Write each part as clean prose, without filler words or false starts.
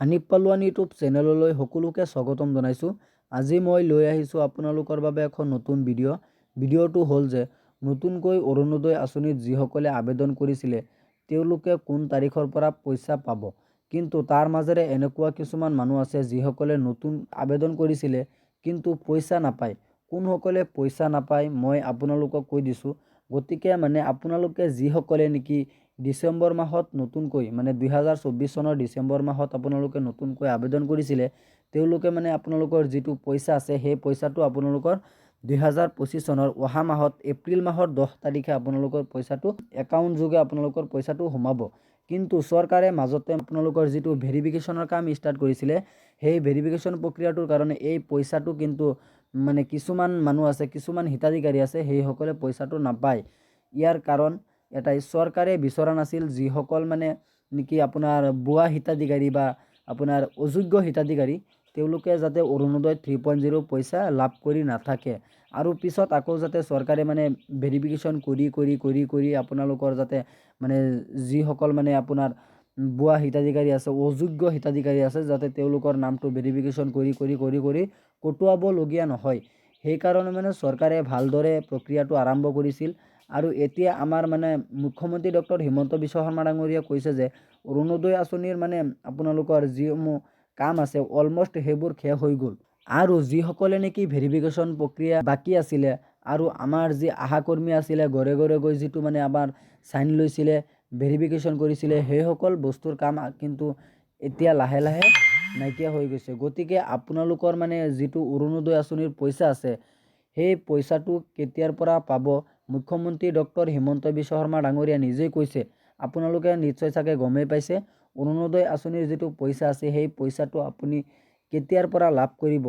Hanif পালোৱান YouTube চেনেললৈ সকলোকে স্বাগতম জনাইছোঁ। আজি মই লৈ আহিছোঁ আপোনালোকৰ বাবে এখন নতুন ভিডিঅ'টো হ'ল যে নতুনকৈ অৰুণোদয় আঁচনিত যিসকলে আবেদন কৰিছিলে তেওঁলোকে কোন তাৰিখৰ পৰা পইচা পাব। কিন্তু তাৰ মাজেৰে এনেকুৱা কিছুমান মানুহ আছে যিসকলে নতুন আবেদন কৰিছিলে কিন্তু পইচা নাপায়। কোনসকলে পইচা নাপায় মই আপোনালোকক কৈ দিছোঁ। গতিকে মানে আপোনালোকে যিসকলে নেকি ডিচেম্বৰ মাহত নতুনকৈ মানে 2024 চনৰ ডিচেম্বৰ মাহত আপোনালোকে নতুনকৈ আবেদন কৰিছিলে তেওঁলোকে মানে আপোনালোকৰ যিটো পইচা আছে সেই পইচাটো আপোনালোকৰ 2025 চনৰ অহা মাহত এপ্ৰিল মাহৰ 10 তাৰিখে আপোনালোকৰ পইচাটো একাউণ্ট যোগে আপোনালোকৰ পইচাটো সোমাব। কিন্তু চৰকাৰে মাজতে আপোনালোকৰ যিটো ভেৰিফিকেশ্যনৰ কাম ষ্টাৰ্ট কৰিছিলে সেই ভেৰিফিকেশ্যন প্ৰক্ৰিয়াটোৰ কাৰণে এই পইচাটো কিন্তু মানে কিছুমান মানুহ আছে, কিছুমান হিতাধিকাৰী আছে সেইসকলে পইচাটো নাপায়। ইয়াৰ কাৰণ এটাই, চৰকাৰে বিচৰা নাছিল যিসকল মানে নেকি আপোনাৰ ভুৱা হিতাধিকাৰী বা আপোনাৰ অযোগ্য হিতাধিকাৰী তেওঁলোকে যাতে অৰুণোদয় 3.0 পইচা লাভ কৰি নাথাকে আৰু পিছত আকৌ যাতে চৰকাৰে মানে ভেৰিফিকেশ্যন কৰি আপোনালোকৰ যাতে মানে যিসকল মানে আপোনাৰ ভুৱা হিতাধিকাৰী আছে, অযোগ্য হিতাধিকাৰী আছে যাতে তেওঁলোকৰ নামটো ভেৰিফিকেশ্যন কৰি কটোৱাবলগীয়া নহয়। সেইকাৰণে মানে চৰকাৰে ভালদৰে প্ৰক্ৰিয়াটো আৰম্ভ কৰিছিল আৰু এতিয়া আমাৰ মানে মুখ্যমন্ত্ৰী ডক্টৰ হিমন্ত বিশ্ব শৰ্মা ডাঙৰীয়াই কৈছে যে অৰুণোদয় আঁচনিৰ মানে আপোনালোকৰ যিসমূহ কাম আছে অলমষ্ট সেইবোৰ শেষ হৈ গ'ল আৰু যিসকলে নেকি ভেৰিফিকেশ্যন প্ৰক্ৰিয়া বাকী আছিলে আৰু আমাৰ যি আশাকৰ্মী আছিলে ঘৰে ঘৰে গৈ যিটো মানে আমাৰ চাইন লৈছিলে ভেৰিফিকেশ্যন কৰিছিলে সেইসকল বস্তুৰ কাম কিন্তু এতিয়া লাহে লাহে নাইকিয়া হৈ গৈছে। গতিকে আপোনালোকৰ মানে যিটো অৰুণোদয় আঁচনিৰ পইচা আছে সেই পইচাটো কেতিয়াৰ পৰা পাব মুখ্যমন্ত্ৰী ডক্টৰ হিমন্ত বিশ্ব শৰ্মা ডাঙৰীয়া নিজেই কৈছে। আপোনালোকে নিশ্চয় চাগে গমেই পাইছে অৰুণোদয় আঁচনিৰ যিটো পইচা আছে সেই পইচাটো আপুনি কেতিয়াৰ পৰা লাভ কৰিব।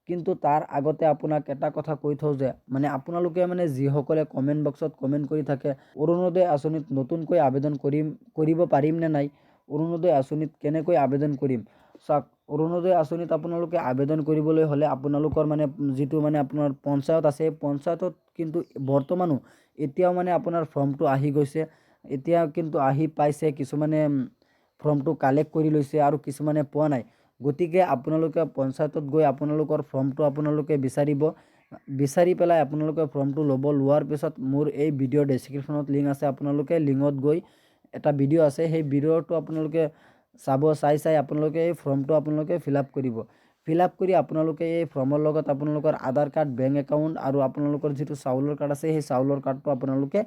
কিন্তু তাৰ আগতে আপোনাক এটা কথা কৈ থওঁ যে মানে আপোনালোকে মানে যিসকলে কমেণ্ট বক্সত কমেণ্ট কৰি থাকে অৰুণোদয় আঁচনিত নতুনকৈ আবেদন কৰিব পাৰিম নে নাই, অৰুণোদয় আঁচনিত কেনেকৈ আবেদন কৰিম। চাওক, অৰুণোদয় আঁচনিত আপোনালোকে আবেদন কৰিবলৈ হ'লে আপোনালোকৰ মানে যিটো মানে আপোনাৰ পঞ্চায়ত আছে পঞ্চায়তত কিন্তু বৰ্তমানো এতিয়াও মানে আপোনাৰ ফৰ্মটো আহি গৈছে, এতিয়া কিন্তু আহি পাইছে, কিছুমানে ফৰ্মটো কালেক্ট কৰি লৈছে আৰু কিছুমানে পোৱা নাই। গতিকে আপোনালোকে পঞ্চায়তত গৈ আপোনালোকৰ ফৰ্মটো আপোনালোকে বিচাৰি পেলাই আপোনালোকে ফৰ্মটো ল'ব। লোৱাৰ পিছত মোৰ এই ভিডিঅ'ৰ ডেছক্ৰিপশ্যনত লিংক আছে, আপোনালোকে লিংকত গৈ এটা ভিডিঅ' আছে সেই ভিডিঅ'টো আপোনালোকে চাব, চাই আপোনালোকে এই ফৰ্মটো আপোনালোকে ফিল আপ কৰি আপোনালোকে এই ফৰ্মৰ লগত আপোনালোকৰ আধাৰ কাৰ্ড, বেংক একাউণ্ট আৰু আপোনালোকৰ যিটো চাউলৰ কাৰ্ড আছে সেই চাউলৰ কাৰ্ডটো আপোনালোকে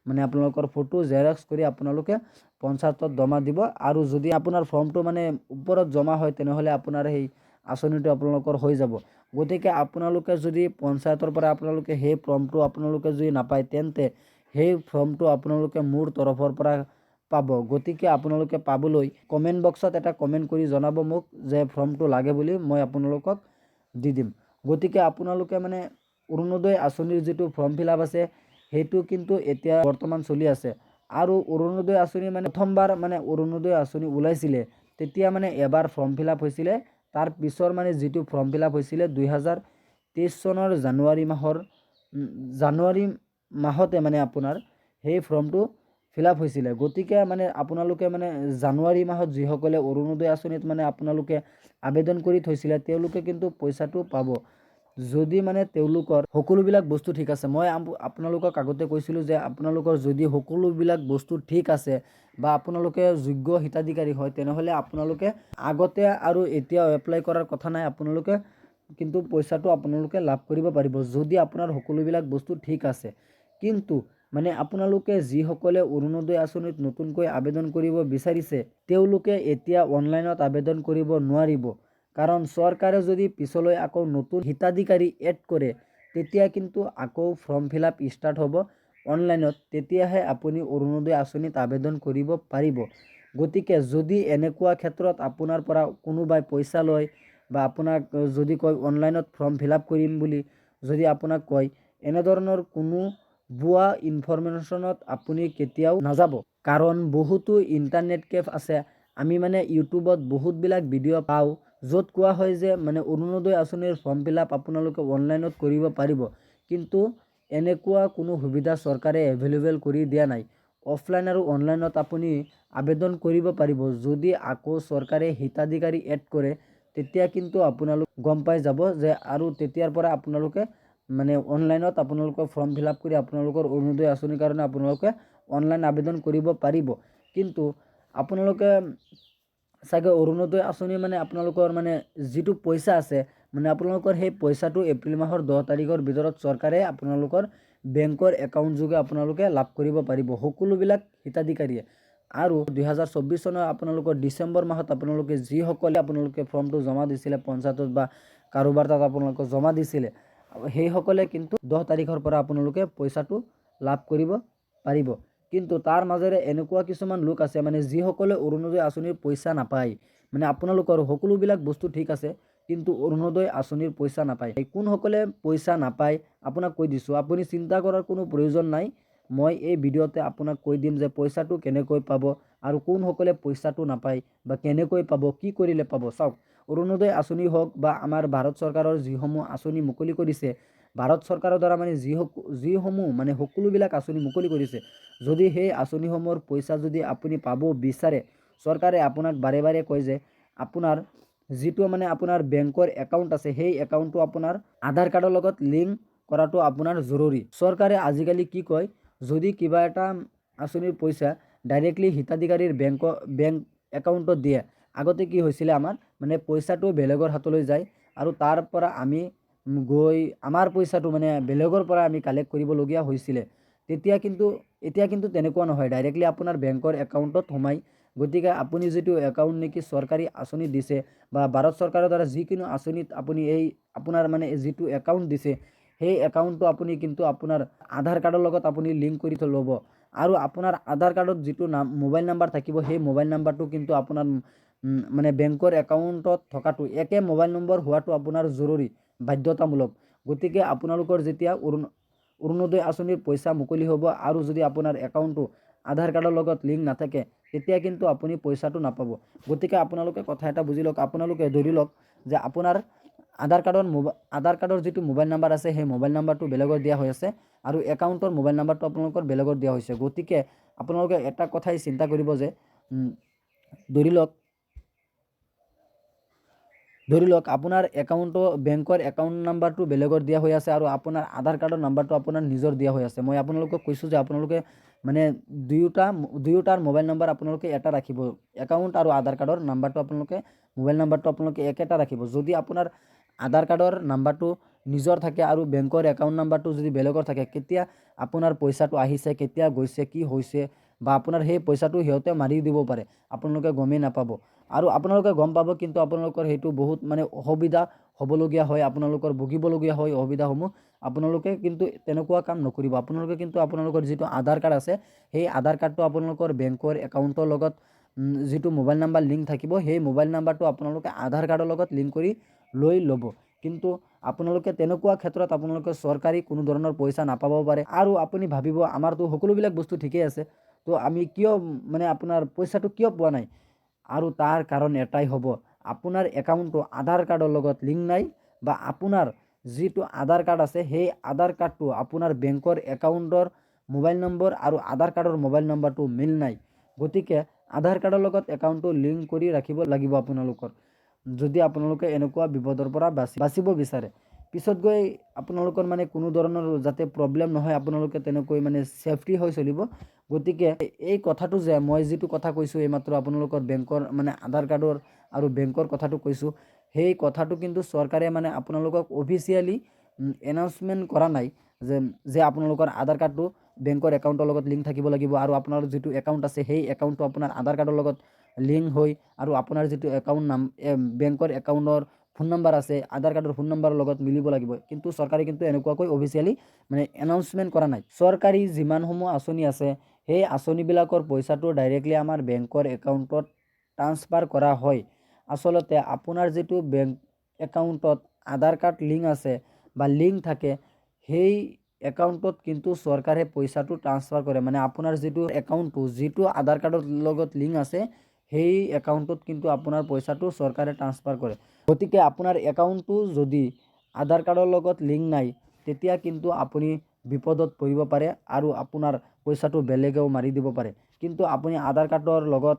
মানে আপোনালোকৰ ফটো জেৰক্স কৰি আপোনালোকে পঞ্চায়তত জমা দিব। আৰু যদি আপোনাৰ ফৰ্মটো মানে ওপৰত জমা হয় তেনেহ'লে আপোনাৰ সেই আঁচনিটো আপোনালোকৰ হৈ যাব। গতিকে আপোনালোকে যদি পঞ্চায়তৰ পৰা আপোনালোকে সেই ফৰ্মটো আপোনালোকে যদি নাপায় তেন্তে সেই ফৰ্মটো আপোনালোকে মোৰ তৰফৰ পৰা পাব। গতিকে আপোনালোকে পাবলৈ কমেণ্ট বক্সত এটা কমেণ্ট কৰি জনাব মোক যে ফৰ্মটো লাগে বুলি, মই আপোনালোকক দি দিম। গতিকে আপোনালোকে মানে অৰুণোদয় আঁচনিৰ যিটো ফৰ্ম ফিল আপ আছে সেইটো কিন্তু এতিয়া বৰ্তমান চলি আছে। আৰু অৰুণোদয় আঁচনি মানে প্ৰথমবাৰ মানে অৰুণোদয় আঁচনি ওলাইছিলে তেতিয়া মানে এবাৰ ফৰ্ম ফিল আপ হৈছিলে, তাৰ পিছৰ মানে যিটো ফৰ্ম ফিল আপ হৈছিলে 2023 চনৰ জানুৱাৰী মাহতে মানে আপোনাৰ সেই ফৰ্মটো ফিল আপ হৈছিলে। গতিকে মানে আপোনালোকে মানে জানুৱাৰী মাহত যিসকলে অৰুণোদয় আঁচনিত মানে আপোনালোকে আবেদন কৰি থৈছিলে তেওঁলোকে কিন্তু পইচাটো পাব যদি মানে তেওঁলোকৰ সকলোবিলাক বস্তু ঠিক আছে। মই আপোনালোকক আগতে কৈছিলোঁ যে আপোনালোকৰ যদি সকলোবিলাক বস্তু ঠিক আছে বা আপোনালোকে যোগ্য হিতাধিকাৰী হয় তেনেহ'লে আপোনালোকে আগতে আৰু এতিয়াও এপ্লাই কৰাৰ কথা নাই, আপোনালোকে কিন্তু পইচাটো আপোনালোকে লাভ কৰিব পাৰিব যদি আপোনাৰ সকলোবিলাক বস্তু ঠিক আছে। কিন্তু মানে আপোনালোকে যিসকলে অৰুণোদয় আঁচনিত নতুনকৈ আবেদন কৰিব বিচাৰিছে তেওঁলোকে এতিয়া অনলাইনত আবেদন কৰিব নোৱাৰিব, কাৰণ চৰকাৰে যদি পিছলৈ আকৌ নতুন হিতাধিকাৰী এড কৰে তেতিয়া কিন্তু আকৌ ফৰ্ম ফিল আপ ষ্টাৰ্ট হ'ব অনলাইনত, তেতিয়াহে আপুনি অৰুণোদয় আঁচনিত আবেদন কৰিব পাৰিব। গতিকে যদি এনেকুৱা ক্ষেত্ৰত আপোনাৰ পৰা কোনোবাই পইচা লয় বা আপোনাক যদি কয় অনলাইনত ফৰ্ম ফিল আপ কৰিম বুলি যদি আপোনাক কয়, এনেধৰণৰ কোনো ভুৱা ইনফৰমেশ্যনত আপুনি কেতিয়াও নাযাব। কাৰণ বহুতো ইণ্টাৰনেট কেফ আছে, আমি মানে ইউটিউবত বহুতবিলাক ভিডিঅ' পাওঁ য'ত কোৱা হয় যে মানে অৰুণোদয় আঁচনিৰ ফৰ্ম ফিল আপ আপোনালোকে অনলাইনত কৰিব পাৰিব, কিন্তু এনেকুৱা কোনো সুবিধা চৰকাৰে এভেইলেবল কৰি দিয়া নাই। অফলাইন আৰু অনলাইনত আপুনি আবেদন কৰিব পাৰিব। যদি আকৌ চৰকাৰে হিতাধিকাৰী এড কৰে তেতিয়া কিন্তু আপোনালোক গম পাই যাব যে আৰু তেতিয়াৰ পৰা আপোনালোকে মানে অনলাইনত আপোনালোকৰ ফৰ্ম ফিল আপ কৰি আপোনালোকৰ অৰুণোদয় আঁচনিৰ কাৰণে আপোনালোকে অনলাইন আবেদন কৰিব পাৰিব। কিন্তু আপোনালোকে চাগে অৰুণোদয় আঁচনি মানে আপোনালোকৰ মানে যিটো পইচা আছে মানে আপোনালোকৰ সেই পইচাটো এপ্ৰিল মাহৰ 10 তাৰিখৰ ভিতৰত চৰকাৰে আপোনালোকৰ বেংকৰ একাউণ্ট যোগে আপোনালোকে লাভ কৰিব পাৰিব সকলোবিলাক হিতাধিকাৰীয়ে। আৰু 2024 চনৰ আপোনালোকৰ ডিচেম্বৰ মাহত আপোনালোকে যিসকলে আপোনালোকে ফৰ্মটো জমা দিছিলে পঞ্চায়তত বা কাৰোবাৰ তাত আপোনালোকে জমা দিছিলে সেইসকলে কিন্তু 10 তাৰিখৰ পৰা আপোনালোকে পইচাটো লাভ কৰিব পাৰিব। কিন্তু তাৰ মাজেৰে এনেকুৱা কিছুমান লোক আছে মানে যিসকলে অৰুণোদয় আঁচনিৰ পইচা নাপায়, মানে আপোনালোকৰ সকলোবিলাক বস্তু ঠিক আছে কিন্তু অৰুণোদয় আঁচনিৰ পইচা নাপায়। কোনসকলে পইচা নাপায় আপোনাক কৈ দিছোঁ, আপুনি চিন্তা কৰাৰ কোনো প্ৰয়োজন নাই। মই এই ভিডিঅ'তে আপোনাক কৈ দিম যে পইচাটো কেনেকৈ পাব আৰু কোনসকলে পইচাটো নাপায় বা কেনেকৈ পাব, কি কৰিলে পাব। চাওক, অৰুণোদয় আঁচনি হওক বা আমাৰ ভাৰত চৰকাৰৰ যিসমূহ আঁচনি মুকলি কৰিছে, ভাৰত চৰকাৰৰ দ্বাৰা মানে যিসমূহ মানে সকলোবিলাক আঁচনি মুকলি কৰিছে, যদি সেই আঁচনিসমূহৰ পইচা যদি আপুনি পাব বিচাৰে, চৰকাৰে আপোনাক বাৰে বাৰে কয় যে আপোনাৰ যিটো মানে আপোনাৰ বেংকৰ একাউণ্ট আছে সেই একাউণ্টটো আপোনাৰ আধাৰ কাৰ্ডৰ লগত লিংক কৰাটো আপোনাৰ জৰুৰী। চৰকাৰে আজিকালি কি কয়, যদি কিবা এটা আঁচনিৰ পইচা ডাইৰেক্টলি হিতাধিকাৰীৰ বেংক একাউণ্টত দিয়ে, আগতে কি হৈছিলে আমাৰ মানে পইচাটো বেলেগৰ হাতলৈ যায় আৰু তাৰ পৰা আমি গৈ আমাৰ পইচাটো মানে বেলেগৰ পৰা আমি কালেক্ট কৰিবলগীয়া হৈছিলে। এতিয়া কিন্তু তেনেকুৱা নহয়, ডাইৰেক্টলি আপোনাৰ বেংকৰ একাউণ্টত সোমাই। গতিকে আপুনি যিটো একাউণ্ট নেকি চৰকাৰী আঁচনি দিছে বা ভাৰত চৰকাৰৰ দ্বাৰা যিকোনো আঁচনিত আপুনি এই আপোনাৰ মানে যিটো একাউণ্ট দিছে সেই একাউণ্টটো আপুনি কিন্তু আপোনাৰ আধাৰ কাৰ্ডৰ লগত আপুনি লিংক কৰি ল'ব। আৰু আপোনাৰ আধাৰ কাৰ্ডত যিটো মোবাইল নাম্বাৰ থাকিব সেই মোবাইল নাম্বাৰটো কিন্তু আপোনাৰ মানে বেংকৰ একাউণ্টত থকাটো একে মোবাইল নম্বৰ হোৱাটো আপোনাৰ জৰুৰী, বাধ্যতামূলক। গতিকে আপোনালোকৰ যেতিয়া অৰুণোদয় আঁচনিৰ পইচা মুকলি হ'ব আৰু যদি আপোনাৰ একাউণ্টটো আধাৰ কাৰ্ডৰ লগত লিংক নাথাকে তেতিয়া কিন্তু আপুনি পইচাটো নাপাব। গতিকে আপোনালোকে কথা এটা বুজি লওক, আপোনালোকে ধৰি লওক যে আপোনাৰ আধাৰ কাৰ্ডৰ যিটো মোবাইল নাম্বাৰ আছে সেই মোবাইল নাম্বাৰটো বেলেগৰ দিয়া হৈ আছে আৰু একাউণ্টৰ মোবাইল নাম্বাৰটো আপোনালোকৰ বেলেগৰ দিয়া হৈছে। গতিকে আপোনালোকে এটা কথাই চিন্তা কৰিব যে ধৰি লওক আপোনাৰ বেংকৰ একাউণ্ট নাম্বাৰটো বেলেগৰ দিয়া হৈ আছে আৰু আপোনাৰ আধাৰ কাৰ্ডৰ নাম্বাৰটো আপোনাৰ নিজৰ দিয়া হৈ আছে। মই আপোনালোকক কৈছোঁ যে আপোনালোকে মানে দুয়োটাৰ মোবাইল নাম্বাৰ আপোনালোকে এটা ৰাখিব। একাউণ্ট আৰু আধাৰ কাৰ্ডৰ নাম্বাৰটো মোবাইল নাম্বাৰটো আপোনালোকে একেটা ৰাখিব। যদি আপোনাৰ আধাৰ কাৰ্ডৰ নাম্বাৰটো নিজৰ থাকে আৰু বেংকৰ একাউণ্ট নাম্বাৰটো যদি বেলেগৰ থাকে, কেতিয়া আপোনাৰ পইচাটো আহিছে, কেতিয়া গৈছে, কি হৈছে বা আপোনাৰ সেই পইচাটো সিহঁতে মাৰি দিব পাৰে, আপোনালোকে গমেই নাপাব। আৰু আপোনালোকে গম পাব কিন্তু আপোনালোকৰ সেইটো বহুত মানে অসুবিধা হ'বলগীয়া হয়, আপোনালোকৰ ভুগিবলগীয়া হয় অসুবিধাসমূহ। আপোনালোকে কিন্তু তেনেকুৱা কাম নকৰিব। আপোনালোকে কিন্তু আপোনালোকৰ যিটো আধাৰ কাৰ্ড আছে সেই আধাৰ কাৰ্ডটো আপোনালোকৰ বেংকৰ একাউণ্টৰ লগত যিটো মোবাইল নাম্বাৰ লিংক থাকিব সেই মোবাইল নাম্বাৰটো আপোনালোকে আধাৰ কাৰ্ডৰ লগত লিংক কৰি লৈ ল'ব। কিন্তু আপোনালোকে তেনেকুৱা ক্ষেত্ৰত আপোনালোকে চৰকাৰী কোনো ধৰণৰ পইচা নাপাব পাৰে। আৰু আপুনি ভাবিব আমাৰতো সকলোবিলাক বস্তু ঠিকেই আছে, তো আমি কিয় মানে আপোনাৰ পইচাটো কিয় পোৱা নাই? আৰু তাৰ কাৰণ এটাই হ'ব, আপোনাৰ একাউণ্টটো আধাৰ কাৰ্ডৰ লগত লিংক নাই বা আপোনাৰ যিটো আধাৰ কাৰ্ড আছে সেই আধাৰ কাৰ্ডটো আপোনাৰ বেংকৰ একাউণ্টৰ মোবাইল নম্বৰ আৰু আধাৰ কাৰ্ডৰ মোবাইল নম্বৰটো মিল নাই। গতিকে আধাৰ কাৰ্ডৰ লগত একাউণ্টটো লিংক কৰি ৰাখিব লাগিব আপোনালোকৰ, যদি আপোনালোকে এনেকুৱা বিপদৰ পৰা বাচিব বিচাৰে। পিছত গৈ আপোনালোকৰ মানে কোনো ধৰণৰ যাতে প্ৰব্লেম নহয়, আপোনালোকে তেনেকৈ মানে সেফটি হৈ চলিব। গতিকে এই কথাটো যে মই যিটো কথা কৈছোঁ এইমাত্ৰ আপোনালোকৰ বেংকৰ মানে আধাৰ কাৰ্ডৰ আৰু বেংকৰ কথাটো কৈছোঁ, সেই কথাটো কিন্তু চৰকাৰে মানে আপোনালোকক অফিচিয়েলি এনাউন্সমেণ্ট কৰা নাই যে আপোনালোকৰ আধাৰ কাৰ্ডটো বেংকৰ একাউণ্টৰ লগত লিংক থাকিব লাগিব আৰু আপোনাৰ যিটো একাউণ্ট আছে সেই একাউণ্টটো আপোনাৰ আধাৰ কাৰ্ডৰ লগত লিংক হৈ আৰু আপোনাৰ যিটো বেংকৰ একাউণ্টৰ ফোন নম্বৰ আছে আধাৰ কাৰ্ডৰ ফোন নম্বৰৰ লগত মিলিব লাগিব। কিন্তু চৰকাৰে কিন্তু এনেকুৱাকৈ অফিচিয়েলি মানে এনাউন্সমেণ্ট কৰা নাই। চৰকাৰী যিমানসমূহ আঁচনি আছে সেই আঁচনিবিলাকৰ পইচাটো ডাইৰেক্টলি আমাৰ বেংকৰ একাউণ্টত ট্ৰান্সফাৰ কৰা হয়। আচলতে আপোনাৰ যিটো বেংক একাউণ্টত আধাৰ কাৰ্ড লিংক আছে বা লিংক থাকে সেই একাউণ্টত কিন্তু চৰকাৰে পইচাটো ট্ৰান্সফাৰ কৰে। মানে আপোনাৰ যিটো আধাৰ কাৰ্ডৰ লগত লিংক আছে সেই একাউণ্টত কিন্তু আপোনাৰ পইচাটো চৰকাৰে ট্ৰান্সফাৰ কৰে। গতিকে আপোনাৰ একাউণ্টটো যদি আধাৰ কাৰ্ডৰ লগত লিংক নাই তেতিয়া কিন্তু আপুনি বিপদত পৰিব পাৰে আৰু আপোনাৰ পইচাটো বেলেগেও মাৰি দিব পাৰে। কিন্তু আপুনি আধাৰ কাৰ্ডৰ লগত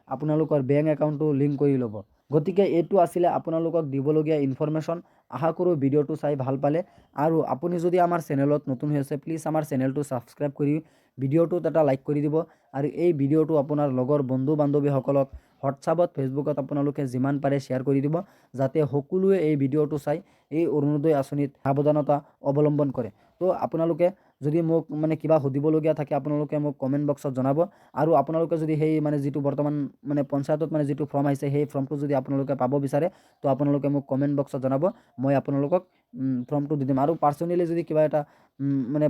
আপোনালোকৰ বেংক একাউণ্টটো লিংক কৰি ল'ব। গতিকে এইটো আছিলে আপোনালোকক দিবলগীয়া ইনফৰমেশ্যন। আশা কৰোঁ ভিডিঅ'টো চাই ভাল পালে। আৰু আপুনি যদি আমাৰ চেনেলত নতুন হৈ আছে, প্লিজ আমাৰ চেনেলটো ছাবস্ক্ৰাইব কৰি ভিডিঅ'টোত এটা লাইক কৰি দিব। আৰু এই ভিডিঅ'টো আপোনাৰ লগৰ বন্ধু বান্ধৱীসকলক হোৱাটছআপত, ফেচবুকত আপোনালোকে যিমান পাৰে শ্বেয়াৰ কৰি দিব, যাতে সকলোৱে এই ভিডিঅ'টো চাই এই অৰুণোদয় আঁচনিত সাৱধানতা অৱলম্বন কৰে। তো আপোনালোকে যদি মোক কিবা সুধিবলগীয়া থাকে, আপোনালোকে মোক কমেণ্ট বক্সত জনাব। আৰু আপোনালোকে যদি সেই যিটো বৰ্তমান পঞ্চায়তত যিটো ফৰ্ম আহিছে, সেই ফৰ্মটো যদি আপোনালোকে পাব বিচাৰে, তো আপোনালোকে মোক কমেণ্ট বক্সত জনাব। মই আপোনালোকক ফৰ্মটো দি দিম। আৰু পাৰ্চনেলি যদি কিবা এটা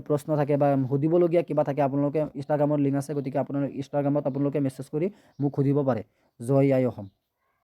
প্ৰশ্ন থাকে বা সুধিবলগীয়া কিবা থাকে, আপোনালোকে ইনষ্টাগ্ৰামৰ লিংক আছে, গতিকে আপোনালোকে ইনষ্টাগ্ৰামত আপোনালোকে মেছেজ কৰি মোক সুধিব পাৰে। জয় আই অসম।